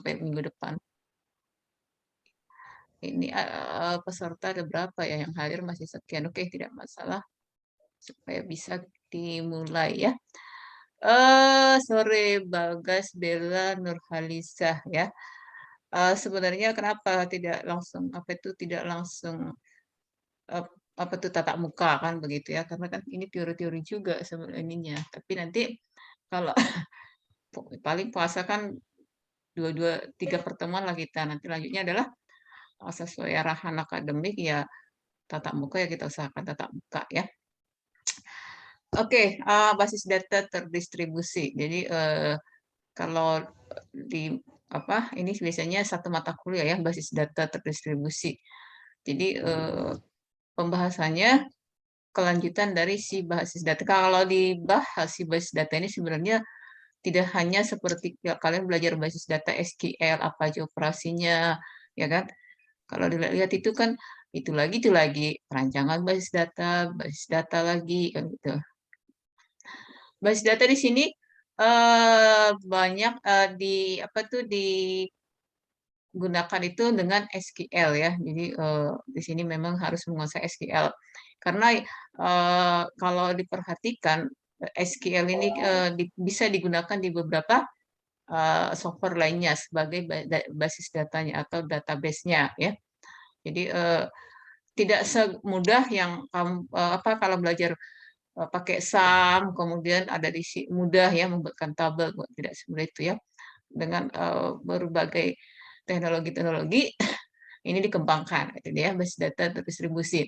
sampai minggu depan. Ini peserta ada berapa ya yang hadir masih sekian. Oke, tidak masalah supaya bisa dimulai ya. Sore Bagas, Bella, Nurhalisah ya. Sebenarnya kenapa tidak langsung apa itu tidak langsung eh, apa tuh tatap muka kan begitu ya? Karena kan ini teori-teori juga sebenarnya. Tapi nanti kalau paling puasa kan dua tiga pertemuan lah kita. Nanti lanjutnya adalah sesuai arahan akademik ya tatap muka ya kita usahakan tatap muka ya. Oke, basis data terdistribusi. Jadi kalau di apa ini biasanya satu mata kuliah ya basis data terdistribusi. Jadi pembahasannya kelanjutan dari si basis data. Kalau dibahas si basis data ini sebenarnya tidak hanya seperti ya, kalian belajar basis data SQL apa aja operasinya, ya kan? Kalau dilihat itu lagi perancangan basis data lagi kan gitu. Basis data di sini banyak di apa tuh digunakan itu dengan SQL ya. Jadi di sini memang harus menguasai SQL karena kalau diperhatikan SQL ini bisa digunakan di beberapa software lainnya sebagai basis datanya atau database-nya ya. Jadi tidak semudah yang kamu apa kalau belajar pakai SAM, kemudian ada di mudah ya membuatkan tabel, tidak semudah itu ya. Dengan berbagai teknologi-teknologi ini dikembangkan, itu dia basis data terdistribusi.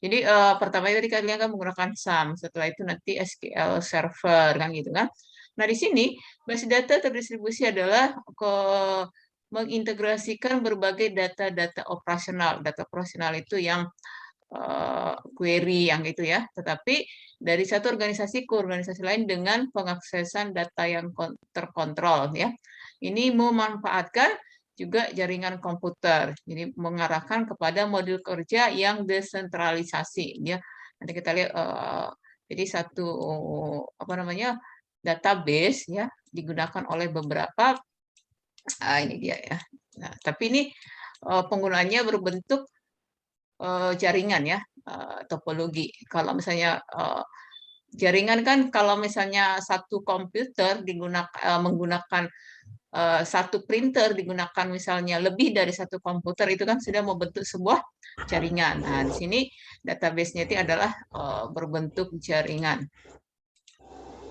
Jadi pertama tadi kalian kan menggunakan SAM, setelah itu nanti SQL Server kan gitu kan. Nah di sini basis data terdistribusi adalah mengintegrasikan berbagai data-data operasional. Data operasional itu yang query yang itu ya, tetapi dari satu organisasi ke organisasi lain dengan pengaksesan data yang terkontrol ya. Ini memanfaatkan juga jaringan komputer. Jadi mengarahkan kepada model kerja yang desentralisasi ya. Nanti kita lihat jadi satu apa namanya database ya digunakan oleh beberapa ini dia ya. Nah, tapi ini penggunaannya berbentuk jaringan ya, topologi. Kalau misalnya jaringan kan kalau misalnya satu komputer menggunakan satu printer digunakan misalnya lebih dari satu komputer itu kan sudah membentuk sebuah jaringan. Nah, di sini database-nya itu adalah berbentuk jaringan.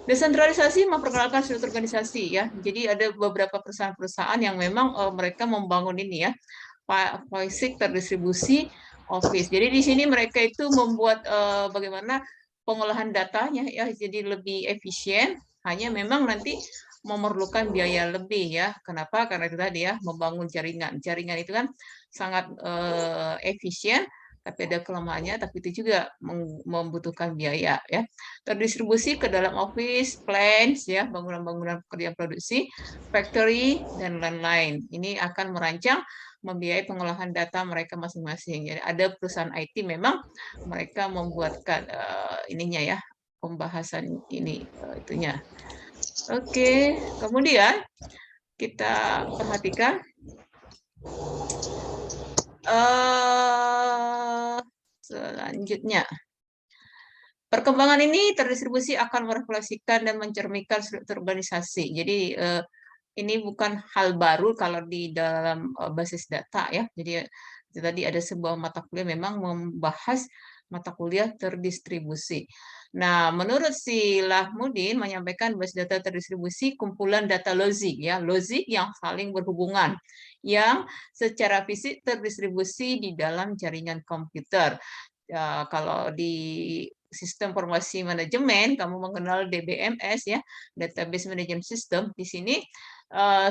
Desentralisasi memperkenalkan struktur organisasi ya. Jadi ada beberapa perusahaan-perusahaan yang memang mereka membangun ini ya, basic terdistribusi office. Jadi di sini mereka itu membuat bagaimana pengolahan datanya ya jadi lebih efisien. Hanya memang nanti memerlukan biaya lebih ya. Kenapa? Karena itu tadi ya membangun jaringan. Jaringan itu kan sangat efisien tapi ada kelemahannya, tapi itu juga membutuhkan biaya ya. Terdistribusi ke dalam office, plants ya, bangunan-bangunan pekerjaan produksi, factory dan lain-lain. Ini akan merancang membiayai pengolahan data mereka masing-masing. Jadi ada perusahaan IT memang mereka membuatkan ininya ya, pembahasan ini itunya. Oke, kemudian kita perhatikan selanjutnya. Perkembangan ini terdistribusi akan merefleksikan dan mencerminkan struktur organisasi. Jadi ini bukan hal baru kalau di dalam basis data ya. Jadi tadi ada sebuah mata kuliah memang membahas mata kuliah terdistribusi. Nah, menurut si Lahmudin menyampaikan basis data terdistribusi kumpulan data logik ya, logik yang saling berhubungan yang secara fisik terdistribusi di dalam jaringan komputer. Ya, kalau di sistem informasi manajemen, kamu mengenal DBMS ya, Database Management System. Di sini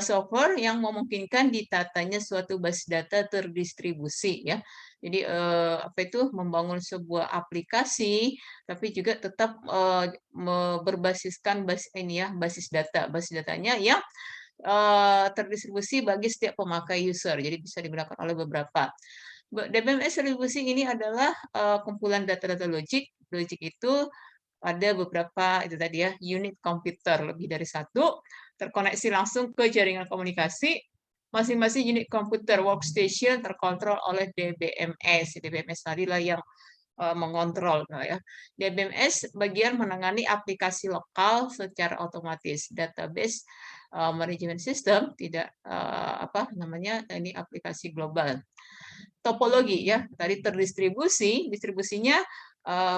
software yang memungkinkan ditatanya suatu basis data terdistribusi ya. Jadi apa itu membangun sebuah aplikasi, tapi juga tetap berbasiskan basis data, basis datanya yang terdistribusi bagi setiap pemakai user. Jadi bisa digunakan oleh beberapa. DBMS distribusi ini adalah kumpulan data-data logik. Logik itu ada beberapa itu tadi ya unit komputer lebih dari satu terkoneksi langsung ke jaringan komunikasi masing-masing unit komputer workstation terkontrol oleh DBMS. DBMS tadi lah yang mengontrol ya. DBMS bagian menangani aplikasi lokal secara otomatis. Database management system tidak apa namanya ini aplikasi global. Topologi ya, tadi terdistribusi, distribusinya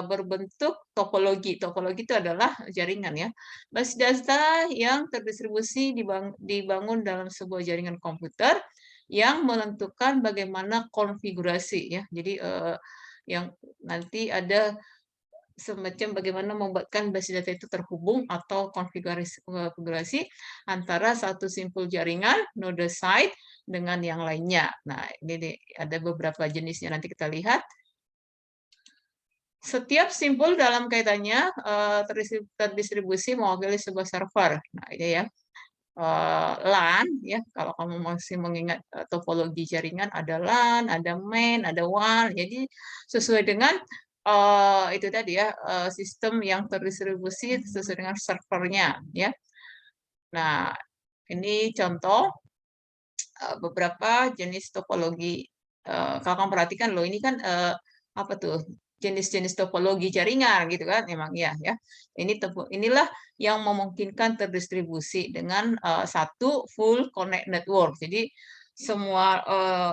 berbentuk topologi. Topologi itu adalah jaringan ya. Basis data yang terdistribusi dibangun dalam sebuah jaringan komputer yang menentukan bagaimana konfigurasi ya. Jadi yang nanti ada semacam bagaimana membuatkan basis data itu terhubung atau konfigurasi antara satu simpul jaringan node site dengan yang lainnya. Nah, ini ada beberapa jenisnya nanti kita lihat. Setiap simpul dalam kaitannya terdistribusi mewakili sebuah server. Nah, ini ya. LAN ya, kalau kamu masih mengingat topologi jaringan ada LAN, ada main, ada WAN. Jadi sesuai dengan itu tadi ya sistem yang terdistribusi sesuai dengan servernya ya. Nah, ini contoh beberapa jenis topologi. Kalau kamu perhatikan loh, ini kan apa tuh jenis-jenis topologi jaringan gitu kan, emang ya ya. Inilah yang memungkinkan terdistribusi dengan satu full connect network. Jadi semua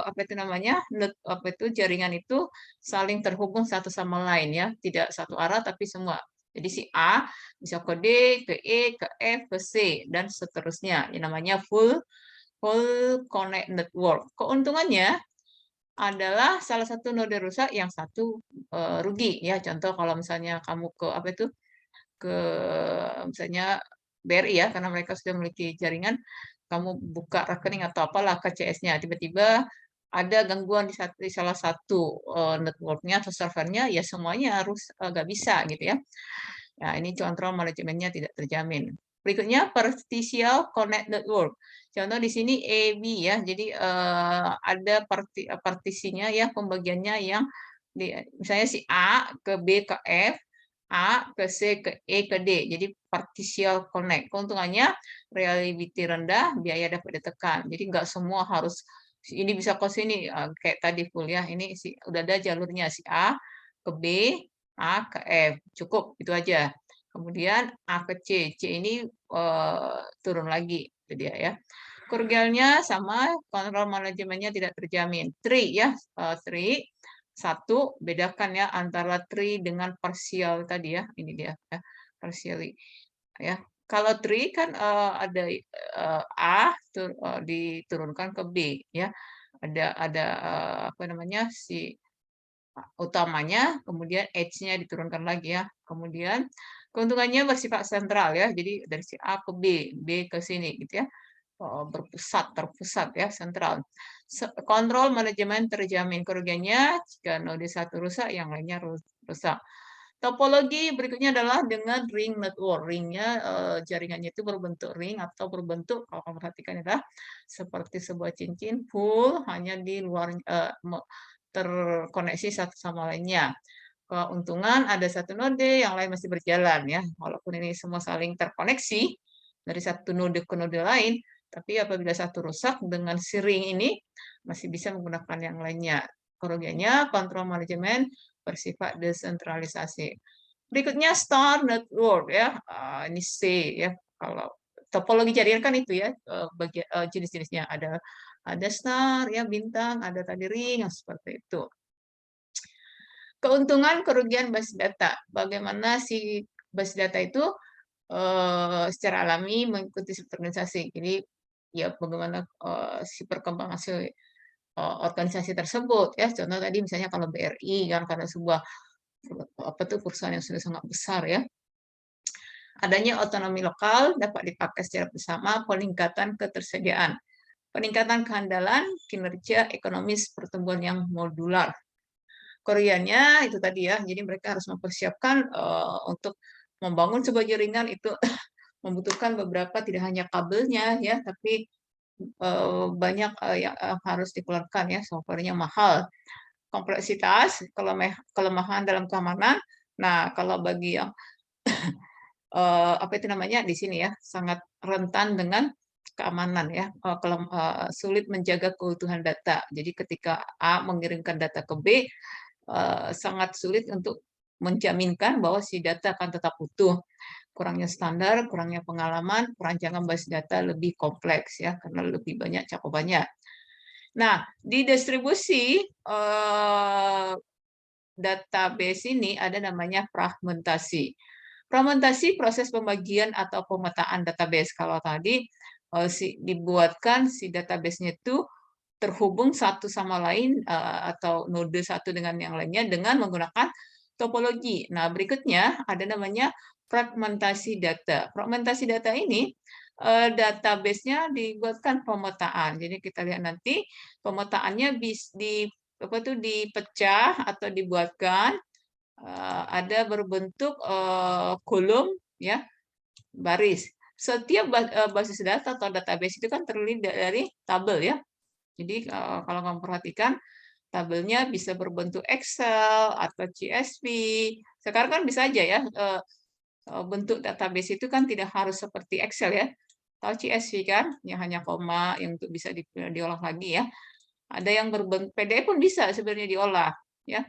apa itu namanya apa itu jaringan itu saling terhubung satu sama lain ya, tidak satu arah tapi semua. Jadi si A bisa ke D, ke E, ke F, ke C dan seterusnya. Yang namanya full connect network. Keuntungannya adalah salah satu node rusak, yang satu rugi ya. Contoh kalau misalnya kamu ke apa itu ke misalnya BRI ya, karena mereka sudah memiliki jaringan, kamu buka rekening atau apalah ke CS-nya, tiba-tiba ada gangguan di salah satu networknya atau servernya, ya semuanya harus nggak bisa gitu ya. Nah, ini kontrol manajemennya tidak terjamin. Berikutnya partial connect network. Contoh di sini AB ya. Jadi ada partisinya ya, pembagiannya yang misalnya si A ke B ke F, A ke C ke E ke D. Jadi partial connect. Keuntungannya reliability rendah, biaya dapat ditekan. Jadi nggak semua harus ini bisa ke sini kayak tadi full ya. Ini udah ada jalurnya si A ke B, A ke F. Cukup itu aja. Kemudian A ke C. C ini turun lagi itu dia ya. Kerugiannya sama, kontrol manajemennya tidak terjamin. Tree ya, tree satu, bedakan ya antara tree dengan partial tadi ya. Ini dia ya, partially ya. Kalau tree kan ada A diturunkan ke B ya. Ada apa namanya si utamanya, kemudian edge-nya diturunkan lagi ya. Kemudian keuntungannya bersifat sentral ya. Jadi dari si A ke B, B ke sini gitu ya. Terpusat ya, sentral. Kontrol manajemen terjamin. Kerugiannya jika node satu rusak, yang lainnya rusak. Topologi berikutnya adalah dengan ring network. Ringnya jaringannya itu berbentuk ring atau berbentuk, kalau kamu perhatikan adalah seperti sebuah cincin full, hanya di luar terkoneksi satu sama lainnya. Keuntungan ada satu node, yang lain masih berjalan ya. Walaupun ini semua saling terkoneksi dari satu node ke node lain, tapi apabila satu rusak dengan si ring ini masih bisa menggunakan yang lainnya. Kerugiannya kontrol manajemen bersifat desentralisasi. Berikutnya star network ya, ini C ya. Kalau topologi jaringan kan itu ya, jenis-jenisnya ada star ya, bintang, ada tadi ring, seperti itu. Keuntungan kerugian basis data. Bagaimana si basis data itu secara alami mengikuti organisasi. Jadi ya bagaimana si perkembangan si organisasi tersebut ya. Contoh tadi misalnya kalau BRI kan karena sebuah apa tuh perusahaan yang sudah sangat besar ya. Adanya otonomi lokal dapat dipakai secara bersama, peningkatan ketersediaan, peningkatan kehandalan, kinerja ekonomis pertumbuhan yang modular. Koreanya itu tadi ya, jadi mereka harus mempersiapkan untuk membangun sebuah jaringan itu membutuhkan beberapa, tidak hanya kabelnya ya, tapi banyak yang harus dikeluarkan ya, softwarenya mahal. Kompleksitas, kelemahan dalam keamanan. Nah, kalau bagi yang apa itu namanya di sini ya, sangat rentan dengan keamanan ya, sulit menjaga keutuhan data. Jadi ketika A mengirimkan data ke B, sangat sulit untuk menjaminkan bahwa si data akan tetap utuh. Kurangnya standar, kurangnya pengalaman, perancangan basis data lebih kompleks ya, karena lebih banyak cakupannya. Nah, di distribusi database ini ada namanya fragmentasi. Fragmentasi proses pembagian atau pemetaan database. Kalau tadi dibuatkan si database-nya itu terhubung satu sama lain atau node satu dengan yang lainnya dengan menggunakan topologi. Nah, berikutnya ada namanya fragmentasi data. Fragmentasi data ini database-nya dibuatkan pemetaan. Jadi kita lihat nanti pemetaannya dipecah atau dibuatkan ada berbentuk kolom ya, baris. Setiap basis data atau database itu kan terdiri dari tabel ya. Jadi kalau kamu perhatikan tabelnya bisa berbentuk Excel atau CSV. Sekarang kan bisa aja ya bentuk database itu kan tidak harus seperti Excel ya. Tahu CSV kan, yang hanya koma yang untuk bisa diolah lagi ya. Ada yang berbentuk PDF pun bisa sebenarnya diolah ya.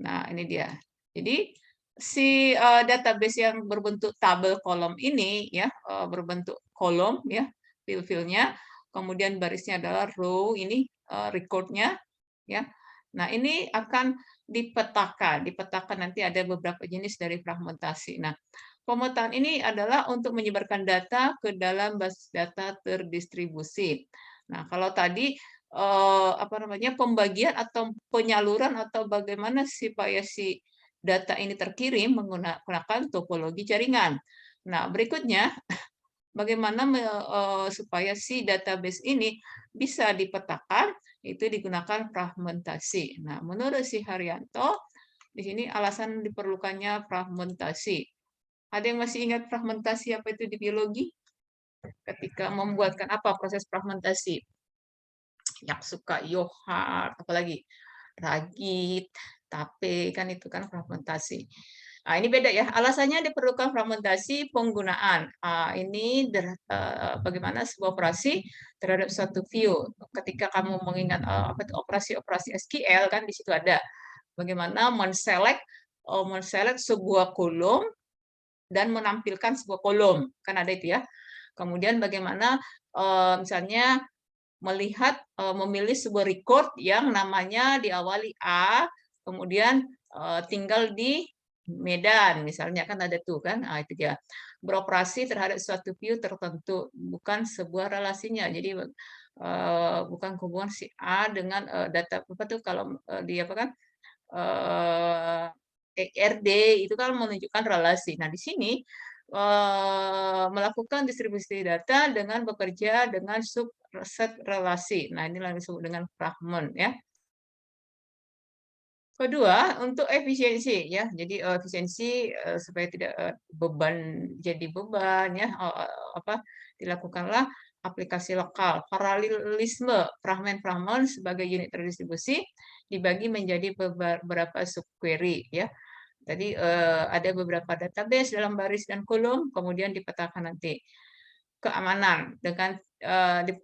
Nah, ini dia. Jadi si database yang berbentuk tabel kolom ini ya, berbentuk kolom ya, fil-filnya, kemudian barisnya adalah row ini record-nya ya. Nah, ini akan dipetakan. Dipetakan nanti ada beberapa jenis dari fragmentasi. Nah, pemetaan ini adalah untuk menyebarkan data ke dalam basis data terdistribusi. Nah, kalau tadi pembagian atau penyaluran atau bagaimana supaya si data ini terkirim menggunakan topologi jaringan. Nah, berikutnya bagaimana supaya si database ini bisa dipetakan, itu digunakan fragmentasi. Nah, menurut si Haryanto, di sini alasan diperlukannya fragmentasi. Ada yang masih ingat fragmentasi apa itu di biologi? Ketika membuatkan apa proses fragmentasi? Yang suka Yohar, apalagi Ragit, Tape, kan itu kan fragmentasi. Nah, ini beda ya. Alasannya diperlukan fragmentasi penggunaan. Ini bagaimana sebuah operasi terhadap suatu view. Ketika kamu mengingat operasi-operasi SQL kan di situ ada bagaimana men-select sebuah kolom dan menampilkan sebuah kolom. Kan ada itu ya. Kemudian bagaimana misalnya memilih sebuah record yang namanya diawali A, kemudian tinggal di Medan, misalnya kan ada tuh kan, itu dia beroperasi terhadap suatu view tertentu, bukan sebuah relasinya. Jadi bukan hubungan si A dengan data apa tuh kalau di apa kan ERD itu kan menunjukkan relasi. Nah di sini melakukan distribusi data dengan bekerja dengan subset relasi. Nah, inilah yang disebut dengan fragment ya. Kedua, untuk efisiensi ya. Jadi efisiensi supaya tidak jadi beban ya, dilakukanlah aplikasi lokal. Paralelisme fragment-fragment sebagai unit terdistribusi dibagi menjadi beberapa subquery ya. Tadi ada beberapa database dalam baris dan kolom, kemudian dipetakan nanti. Keamanan dengan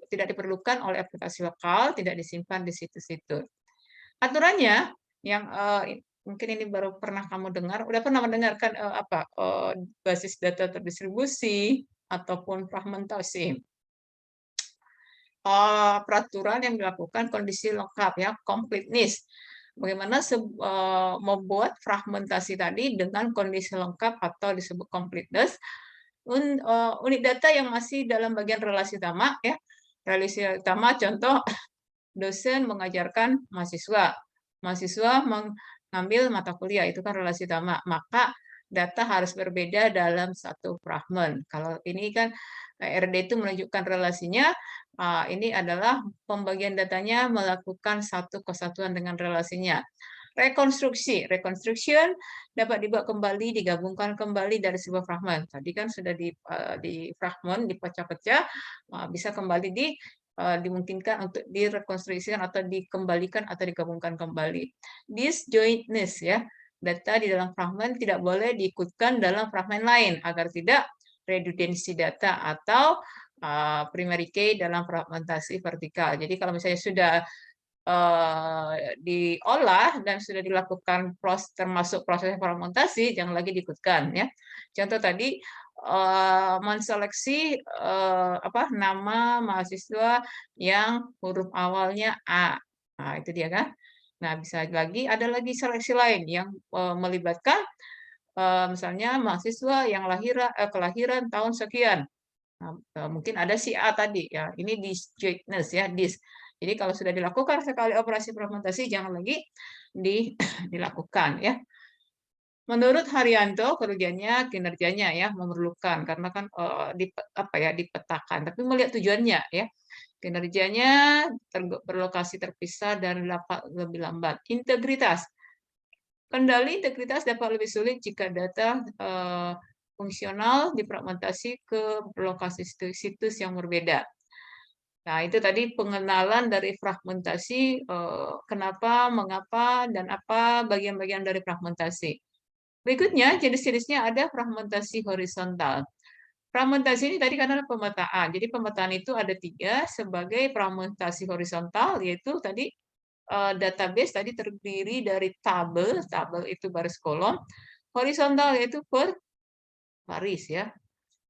tidak diperlukan oleh aplikasi lokal, tidak disimpan di situ-situ. Aturannya yang mungkin ini baru pernah kamu dengar, udah pernah mendengarkan basis data terdistribusi ataupun fragmentasi. Peraturan yang dilakukan kondisi lengkap ya, completeness. Bagaimana membuat fragmentasi tadi dengan kondisi lengkap atau disebut completeness. Unit data yang masih dalam bagian relasi utama ya. Relasi utama contoh dosen mengajarkan mahasiswa. Mahasiswa mengambil mata kuliah, itu kan relasi utama. Maka data harus berbeda dalam satu fragment. Kalau ini kan RD itu menunjukkan relasinya, ini adalah pembagian datanya melakukan satu kesatuan dengan relasinya. Rekonstruksi, reconstruction dapat dibuat kembali, digabungkan kembali dari sebuah fragment. Tadi kan sudah di fragment, dipecah-pecah, bisa kembali dimungkinkan untuk direkonstruksikan atau dikembalikan atau digabungkan kembali. Disjointness ya, data di dalam fragment tidak boleh diikutkan dalam fragment lain agar tidak redundansi data atau primary key dalam fragmentasi vertikal. Jadi kalau misalnya sudah diolah dan sudah dilakukan termasuk proses fragmentasi, jangan lagi diikutkan ya. Contoh tadi menseleksi nama mahasiswa yang huruf awalnya A. Nah, itu dia kan. Nah, ada lagi seleksi lain yang melibatkan misalnya mahasiswa yang kelahiran tahun sekian. Nah, mungkin ada si A tadi ya. Ini disjointness ya, dis. Jadi kalau sudah dilakukan sekali operasi fragmentasi jangan lagi dilakukan ya. Menurut Haryanto kerugiannya kinerjanya ya memerlukan karena kan dipetakan tapi melihat tujuannya ya. Kinerjanya berlokasi terpisah dan dapat lebih lambat. Integritas. Kendali integritas dapat lebih sulit jika data fungsional difragmentasi ke lokasi situs yang berbeda. Nah, itu tadi pengenalan dari fragmentasi, kenapa, mengapa, dan apa bagian-bagian dari fragmentasi. Berikutnya, jenis-jenisnya ada fragmentasi horizontal. Fragmentasi ini tadi kan adalah pemetaan. Jadi pemetaan itu ada 3 sebagai fragmentasi horizontal, yaitu tadi database tadi terdiri dari tabel, tabel itu baris kolom, horizontal yaitu per baris ya.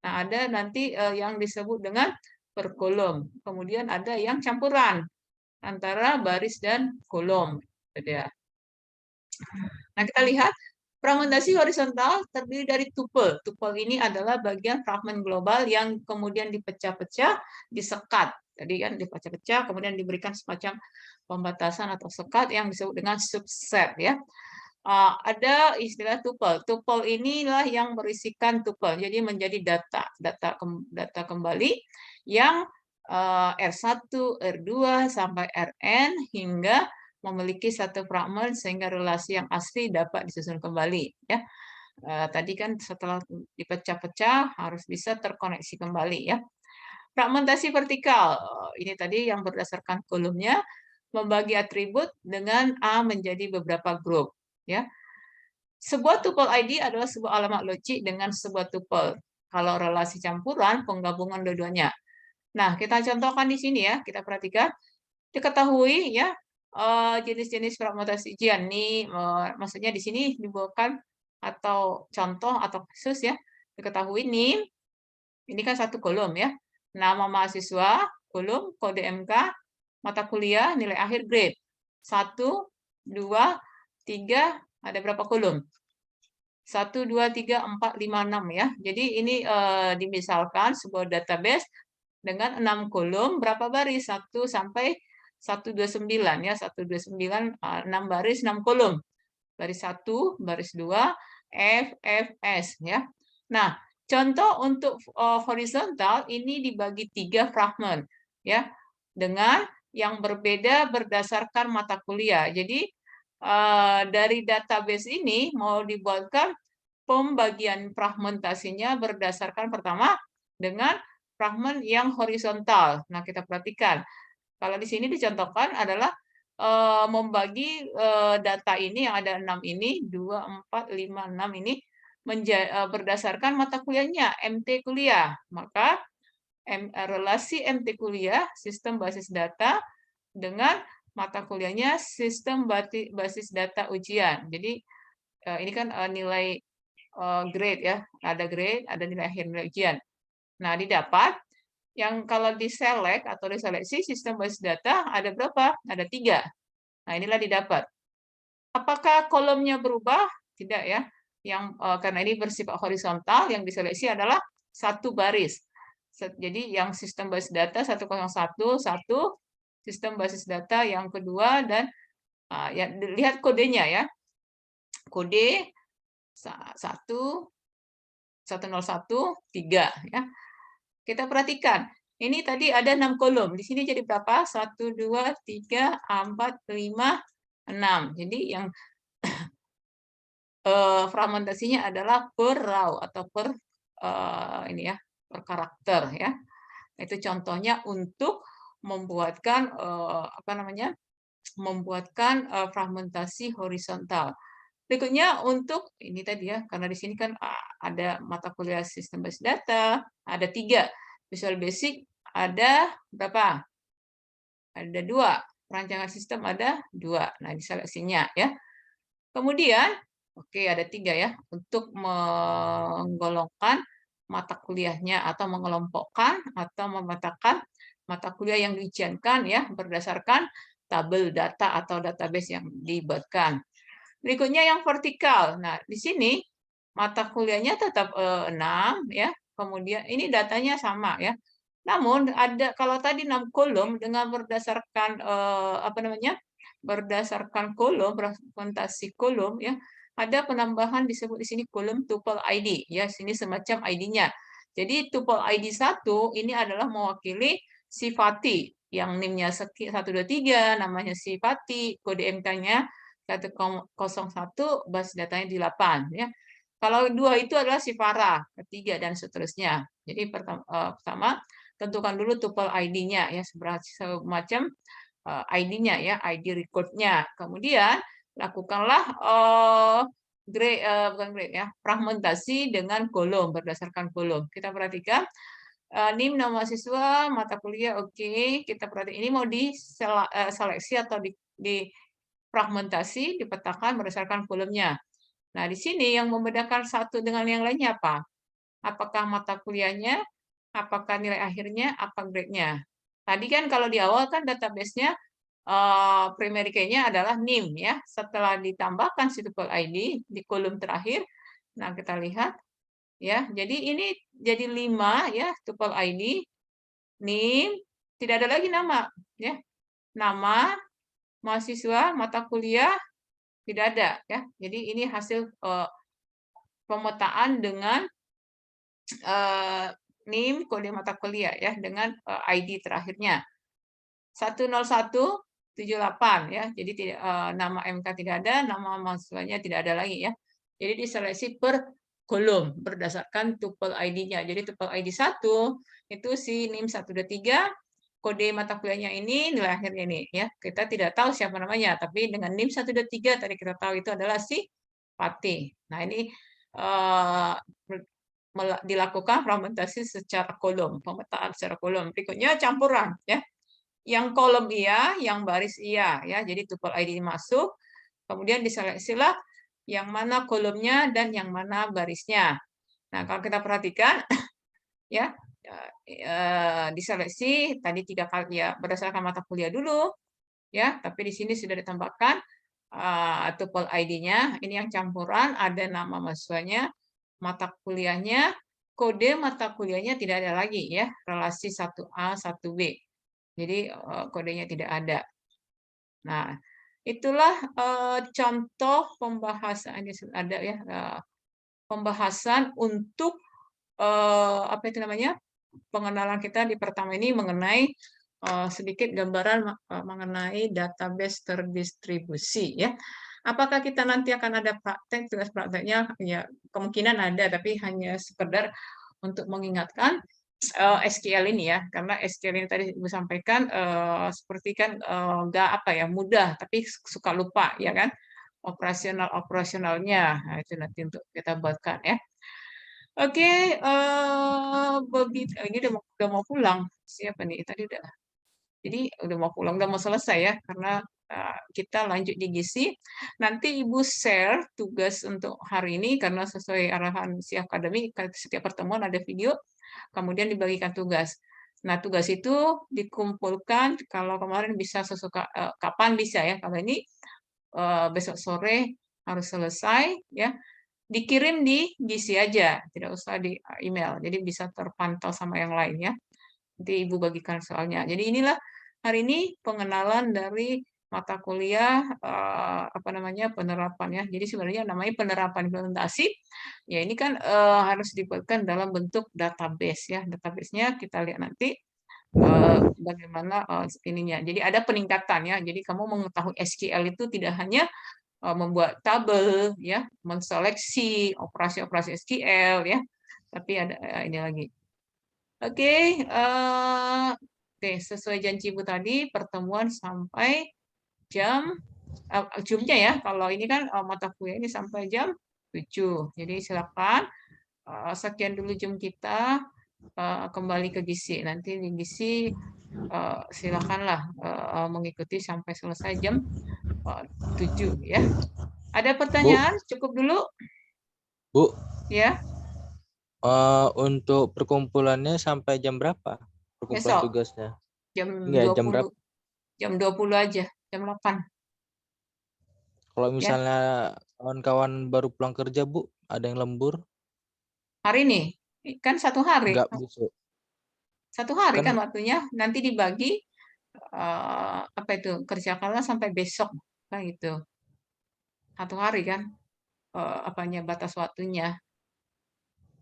Nah, ada nanti yang disebut dengan per kolom. Kemudian ada yang campuran antara baris dan kolom. Nah, kita lihat fragmentasi horizontal terdiri dari tuple. Tuple ini adalah bagian fragmen global yang kemudian dipecah-pecah, disekat. Tadi kan dipecah-pecah, kemudian diberikan semacam pembatasan atau sekat yang disebut dengan subset ya. Ada istilah tuple. Tuple inilah yang berisikan tuple. Jadi menjadi data kembali yang R1, R2 sampai Rn hingga memiliki satu fragmen sehingga relasi yang asli dapat disusun kembali ya. Tadi kan setelah dipecah-pecah harus bisa terkoneksi kembali ya. Fragmentasi vertikal ini tadi yang berdasarkan kolomnya membagi atribut dengan A menjadi beberapa grup ya. Sebuah tuple ID adalah sebuah alamat logik dengan sebuah tuple. Kalau relasi campuran penggabungan dua-duanya. Nah, kita contohkan di sini ya, kita perhatikan diketahui ya jenis-jenis fragmentasi ujian nih maksudnya di sini dibawakan atau contoh atau kasus ya diketahui nih ini kan satu kolom ya nama mahasiswa kolom kode MK mata kuliah nilai akhir grade 1 2 3 ada berapa kolom 1 2 3 4 5 6 ya jadi ini dimisalkan sebuah database dengan 6 kolom berapa baris 1 sampai 129 ya 129 6 baris 6 kolom baris 1 baris 2 F F S ya. Nah, contoh untuk horizontal ini dibagi 3 fragmen ya dengan yang berbeda berdasarkan mata kuliah. Jadi dari database ini mau dibuatkan pembagian fragmentasinya berdasarkan pertama dengan fragmen yang horizontal. Nah, kita perhatikan. Kalau di sini dicontohkan adalah membagi data ini yang ada 6 ini, 2, 4, 5, 6 ini berdasarkan mata kuliahnya, MT kuliah. Maka relasi MT kuliah, sistem basis data, dengan mata kuliahnya sistem basis data ujian. Jadi ini kan nilai grade ya, ada grade, ada nilai akhir nilai ujian. Nah, didapat yang kalau diselect atau diseleksi sistem basis data ada berapa? Ada 3. Nah, inilah didapat. Apakah kolomnya berubah? Tidak ya. Yang karena ini bersifat horizontal, yang diseleksi adalah satu baris. Jadi yang sistem basis data 101, 1, sistem basis data yang kedua dan ya lihat kodenya ya. Kode 1 101 3 ya. Kita perhatikan. Ini tadi ada 6 kolom. Di sini jadi berapa? 1 2 3 4 5 6. Jadi yang fragmentasinya adalah per row atau per ini ya, per karakter ya. Itu contohnya untuk membuatkan apa namanya? Membuatkan fragmentasi horizontal. Berikutnya untuk ini tadi ya, karena di sini kan ada mata kuliah sistem basis data, ada 3. Visual Basic ada berapa? Ada 2. Perancangan sistem ada 2. Nah, di seleksinya ya. Kemudian, oke ada 3 ya, untuk menggolongkan mata kuliahnya atau mengelompokkan atau memetakan mata kuliah yang diujiankan ya berdasarkan tabel data atau database yang dibuatkan. Berikutnya yang vertikal. Nah, di sini mata kuliahnya tetap 6 ya. Kemudian ini datanya sama ya. Namun ada kalau tadi 6 kolom dengan berdasarkan apa namanya? Berdasarkan kolom, fragmentasi kolom ya. Ada penambahan disebut di sini kolom tuple ID ya. Sini semacam ID-nya. Jadi tuple ID 1 ini adalah mewakili si Fati yang NIM-nya 123, namanya si Fati, kode MK-nya 101, basis datanya di 8 ya. Kalau 2 itu adalah si Farah, ketiga dan seterusnya. Jadi pertama tentukan dulu tuple ID-nya ya semacam ID-nya ya, ID record-nya. Kemudian lakukanlah bukan grade ya, fragmentasi dengan kolom berdasarkan kolom. Kita perhatikan NIM nama siswa, mata kuliah oke. Kita perhatikan ini mau diseleksi atau di fragmentasi, dipetakan berdasarkan kolomnya. Nah, di sini yang membedakan satu dengan yang lainnya apa? Apakah mata kuliahnya, apakah nilai akhirnya, apa grade-nya. Tadi kan kalau di awal kan database-nya primary key-nya adalah NIM ya. Setelah ditambahkan si tuple ID di kolom terakhir, nah kita lihat ya. Jadi ini jadi 5 ya tuple ID, NIM, tidak ada lagi nama ya. Nama, mahasiswa, mata kuliah, tidak ada ya. Jadi ini hasil pemetaan dengan NIM kode mata kuliah ya dengan ID terakhirnya 10178 ya. Jadi tidak nama MK tidak ada, nama mahasiswanya tidak ada lagi ya. Jadi diseleksi per kolom berdasarkan tuple ID-nya. Jadi tuple ID 1 itu si NIM 123, kode mata kuliahnya ini, nilai akhirnya ini ya. Kita tidak tahu siapa namanya, tapi dengan NIM 123 tadi kita tahu itu adalah si Fatih. Nah, ini dilakukan fragmentasi secara kolom, pemetaan secara kolom. Berikutnya campuran ya. Yang kolom iya, yang baris iya ya. Jadi tuple ID masuk, kemudian diseleksilah yang mana kolomnya dan yang mana barisnya. Nah, kalau kita perhatikan ya diseleksi tadi 3 kali ya berdasarkan mata kuliah dulu ya, tapi di sini sudah ditambahkan tuple ID-nya. Ini yang campuran, ada nama mahasiswanya, mata kuliahnya, kode mata kuliahnya tidak ada lagi ya, relasi 1A, 1B. Jadi kodenya tidak ada. Nah, itulah contoh pembahasan ini ada ya, pembahasan untuk apa itu namanya? Pengenalan kita di pertama ini mengenai sedikit gambaran mengenai database terdistribusi ya. Apakah kita nanti akan ada praktek, tugas prakteknya? Ya, kemungkinan ada, tapi hanya sekedar untuk mengingatkan SQL ini ya, karena SQL ini tadi Ibu sampaikan seperti kan nggak apa ya mudah, tapi suka lupa ya kan operasionalnya. Nah, itu nanti untuk kita buatkan ya. Oke, begitu. Ini udah mau pulang. Siapa nih? Tadi udah. Jadi udah mau pulang, udah mau selesai ya, karena kita lanjut di gizi. Nanti Ibu share tugas untuk hari ini, karena sesuai arahan si akademi, setiap pertemuan ada video, kemudian dibagikan tugas. Nah, tugas itu dikumpulkan, kalau kemarin bisa sesuka, kapan bisa ya, kalau ini besok sore harus selesai, ya dikirim di gizi aja, tidak usah di email, jadi bisa terpantau sama yang lain ya. Nanti Ibu bagikan soalnya. Jadi inilah hari ini pengenalan dari mata kuliah apa namanya penerapan ya. Jadi sebenarnya namanya penerapan implementasi. Ya ini kan harus dibuatkan dalam bentuk database ya. Database-nya kita lihat nanti bagaimana ininya. Jadi ada peningkatan ya. Jadi kamu mengetahui SQL itu tidak hanya membuat tabel ya, menseleksi operasi-operasi SQL ya. Tapi ada ini lagi. Oke, sesuai janji Ibu tadi, pertemuan sampai jam Zoom-nya ya. Kalau ini kan mata kuliah ini sampai jam 7. Jadi silakan. Sekian dulu Zoom kita. kembali ke gizi. Nanti di gizi silakanlah mengikuti sampai selesai jam 7 ya. Ada Bu, pertanyaan? Cukup dulu Bu, ya. untuk perkumpulannya sampai jam berapa? Perkumpulan Besok tugasnya. jam Enggak, jam 20. berapa? Jam 20 aja, jam 8 Kalau ya. misalnya kawan-kawan baru pulang kerja, Bu, ada yang lembur? Hari ini kan 1 hari. Enggak, besok. 1 hari kan Kan waktunya, nanti dibagi apa itu, kerjakanlah sampai besok kan gitu. 1 hari kan apanya, batas waktunya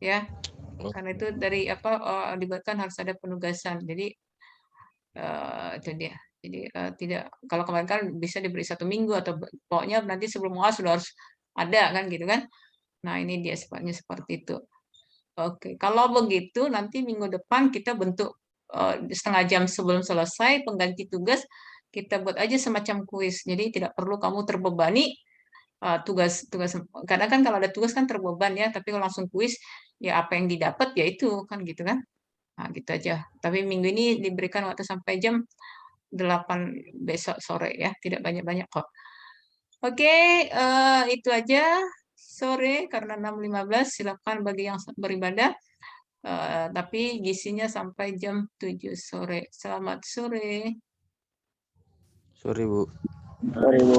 ya. Karena itu dari apa dibuatkan harus ada penugasan. Jadi itu dia. Jadi tidak, kalau kemarin kan bisa diberi 1 minggu atau pokoknya nanti sebelum UAS sudah harus ada kan gitu kan. Nah ini dia sifatnya seperti itu. Oke, kalau begitu nanti minggu depan kita bentuk setengah jam sebelum selesai pengganti tugas, kita buat aja semacam kuis. Jadi tidak perlu kamu terbebani tugas-tugas. Kadang kan kalau ada tugas kan terbeban ya, tapi kalau langsung kuis ya apa yang didapat ya itu kan gitu kan. Nah, gitu aja. Tapi minggu ini diberikan waktu sampai jam 8 besok sore ya, tidak banyak-banyak kok. Oke, itu aja sore karena 6.15 silakan bagi yang beribadah. Tapi gisinya sampai jam 7 sore. Selamat sore. sorry, Bu. Sorry, Bu.